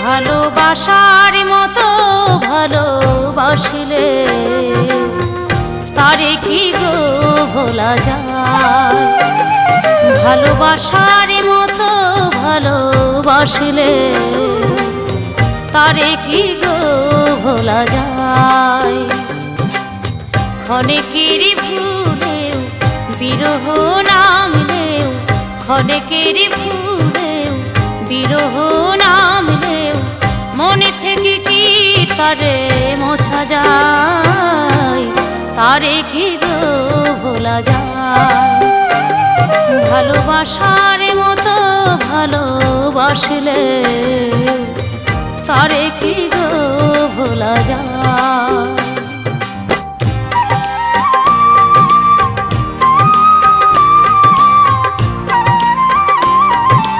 ভালোবাসার মতো ভালোবাসলে তারে কি গো ভোলা যায়। ভালোবাসার মতো ভালোবাসলে তারে কি গো ভোলা যায়। ক্ষণেকের ভুলেও বিরহ নামলেও, ক্ষণেকের ভুলেও বিরহ নামলেও মনে থেকে কি তারে মোছা যায়। তারে কি গো ভোলা যায়। ভালোবাসার মতো ভালোবাসলে তারে কি গো ভোলা যায়।